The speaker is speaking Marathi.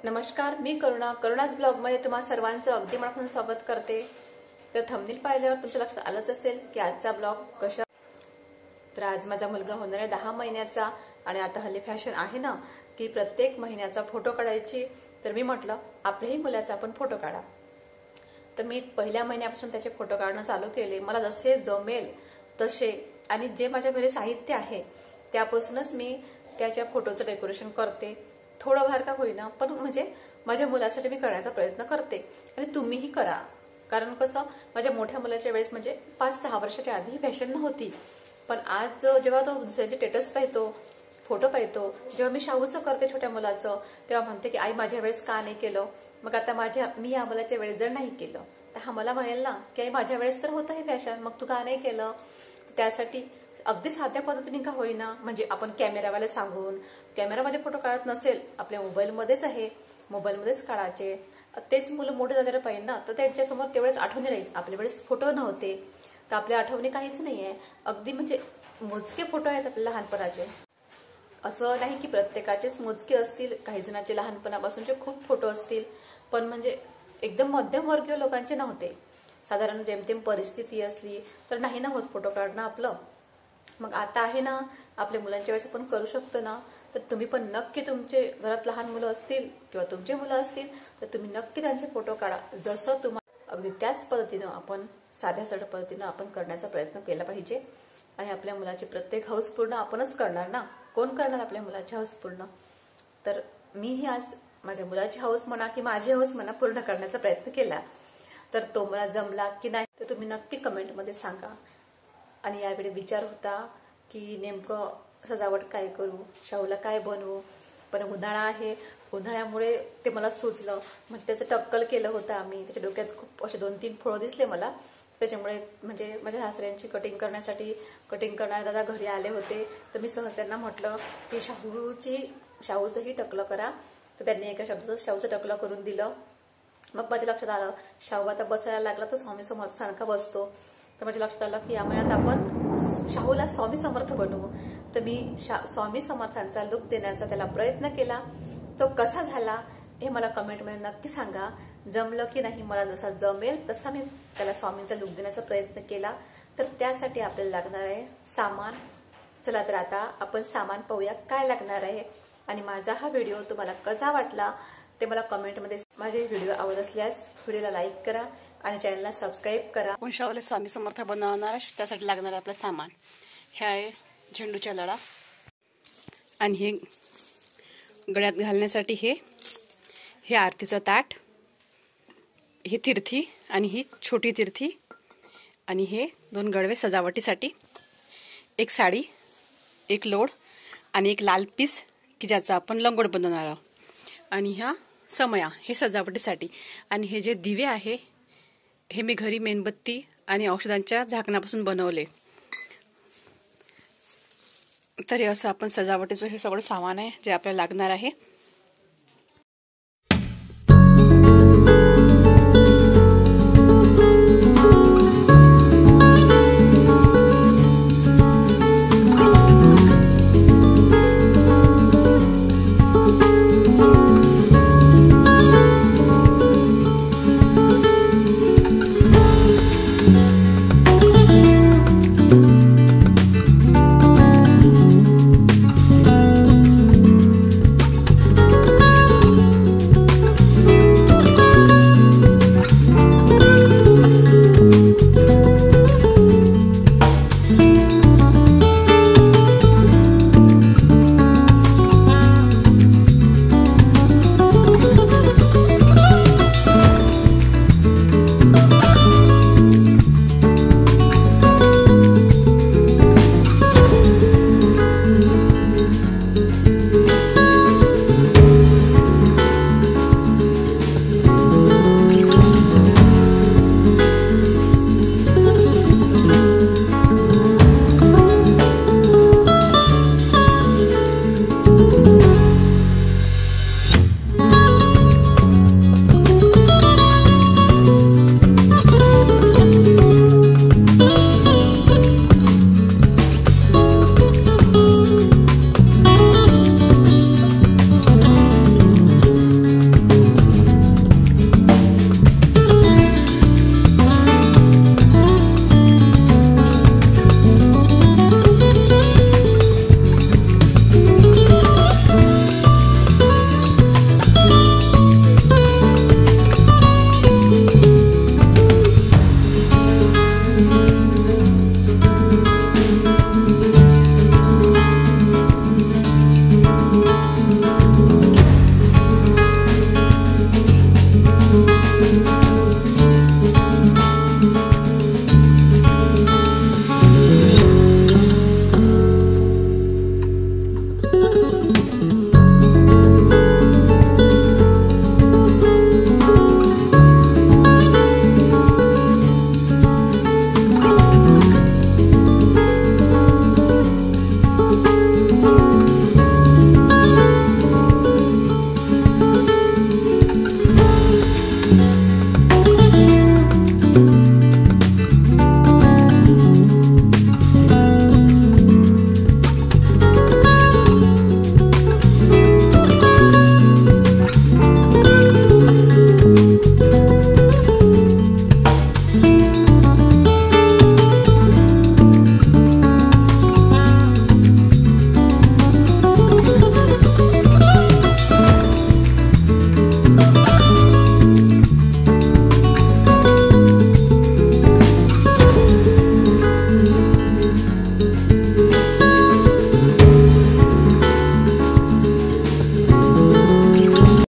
नमस्कार, मी करुणाच ब्लॉगमध्ये तुम्हा सर्वांचं अगदी मनापासून स्वागत करते। तर थंबनेल पाहिल्यावर तुमच्या लक्षात आलंच असेल की आजचा ब्लॉग कशा। तर आज माझा मुलगा होणार आहे 10 महिन्याचा आणि आता हल्ली फॅशन आहे ना की प्रत्येक महिन्याचा फोटो काढायची। तर मी म्हटलं आपल्याही मुलाचा आपण फोटो काढा। तर मी पहिल्या महिन्यापासून त्याचे फोटो काढणं चालू केले। मला जसे जमेल तसे आणि जे माझ्या घरी साहित्य आहे त्यापासूनच मी त्याच्या फोटोचं डेकोरेशन करते। थोडं फार का होईना पण म्हणजे माझ्या मुलासाठी मी करण्याचा प्रयत्न करते आणि तुम्हीही करा। कारण कसं माझ्या मोठ्या मुलाच्या वेळेस म्हणजे 5-6 वर्षाच्या आधी ही फॅशन नव्हती, पण आज जेव्हा तो दुसऱ्यांचे स्टेटस पाहतो, फोटो पाहतो, जेव्हा मी शाहूचं करते छोट्या मुलाचं तेव्हा म्हणते की आई माझ्या वेळेस का नाही केलं। मग आता मी या मुलाच्या वेळेस जर नाही केलं तर हा मला म्हणेल ना की आई माझ्या वेळेस तर होतं हे फॅशन, मग तू का नाही केलं। त्यासाठी अगदी साध्या पद्धतीने का होईना म्हणजे आपण कॅमेरावाला सांगून कॅमेरामध्ये फोटो काढत नसेल आपल्या मोबाईलमध्येच आहे, मोबाईलमध्येच काढायचे। तेच मुलं मोठे झालेले पाहिजे ना, तर त्यांच्यासमोर तेवढेच आठवणी राहील। आपल्या वेळेस फोटो नव्हते तर आपल्या आठवणी काहीच नाहीये, अगदी म्हणजे मोजके फोटो आहेत आपल्या लहानपणाचे। असं नाही की प्रत्येकाचेच मोजके असतील, काही जणांचे लहानपणापासूनचे खूप फोटो असतील, पण म्हणजे एकदम मध्यमवर्गीय लोकांचे नव्हते। साधारण जेमतेम परिस्थिती असली तर नाही ना होत फोटो काढणं आपलं। मग आता आहे ना आपल्या मुलांच्या वेळेस आपण करू शकतो ना, तर तुम्ही पण नक्की तुमचे घरात लहान मुलं असतील किंवा तुमचे मुलं असतील तर तुम्ही नक्की त्यांचे फोटो काढा। जसं तुम्हाला अगदी त्याच पद्धतीनं आपण साध्या पद्धतीनं आपण करण्याचा प्रयत्न केला पाहिजे आणि आपल्या मुलाची प्रत्येक हौस पूर्ण आपणच करणार ना, कोण करणार आपल्या मुलाची हौस पूर्ण। तर मीही आज माझ्या मुलाची हौस म्हणा की माझी हौस म्हणा पूर्ण करण्याचा प्रयत्न केला। तर तो मला जमला की नाही तर तुम्ही नक्की कमेंटमध्ये सांगा। आणि यावेळी विचार होता की नेमकं सजावट काय करू, शाहूला काय बनवू, पण उन्हाळा आहे, उन्हाळ्यामुळे ते मला सुचलं। म्हणजे त्याचं टक्कल केलं होतं आम्ही, त्याच्या डोक्यात खूप असे 2-3 फोड दिसले मला। त्याच्यामुळे म्हणजे माझ्या सासऱ्यांची कटिंग करण्यासाठी कटिंग करणारे दादा घरी आले होते, तर मी सहज त्यांना म्हटलं की शाहूचंही टकलं करा। तर त्यांनी एका शब्दाचं शाहूचं टकलं करून दिलं। मग माझ्या लक्षात आलं शाहू आता बसायला लागला तर स्वामी समर्थ सारखा बसतो, तर माझ्या लक्षात आलं की या महिन्यात आपण शाहूला स्वामी समर्थ बनवू। तर मी स्वामी समर्थांचा लुक देण्याचा त्याला प्रयत्न केला। तो कसा झाला हे मला कमेंटमध्ये नक्की सांगा। जमलं की नाही, मला जसा जमेल तसा मी त्याला स्वामींचा लुक देण्याचा प्रयत्न केला। तर त्यासाठी आपल्याला लागणार आहे सामान। चला तर आता आपण सामान पाहूया काय लागणार आहे आणि माझा हा व्हिडिओ तुम्हाला कसा वाटला ते मला कमेंटमध्ये। माझे व्हिडिओ आवडत असल्यास व्हिडिओला लाईक करा आणि चॅनलला सबस्क्राईब करा। आपण शाहूला स्वामी समर्थ बनवणार, त्यासाठी लागणार आहे आपलं सामान। हे आहे झेंडूच्या लळा आणि हे गळ्यात घालण्यासाठी हे आरतीचं ताट, ही तिरथी आणि ही छोटी तिरथी आणि हे 2 गडवे सजावटीसाठी, एक साडी, एक लोड आणि एक लाल पीस की ज्याचा आपण लंगोट बनवणार आहोत आणि ह्या समया हे सजावटीसाठी। आणि हे जे दिवे आहे हे मी घरी मेणबत्ती आणि औषधांच्या झाकणापासून बनवले। तर हे असं आपण सजावटीचं हे सगळं सामान आहे जे आपल्याला लागणार आहे।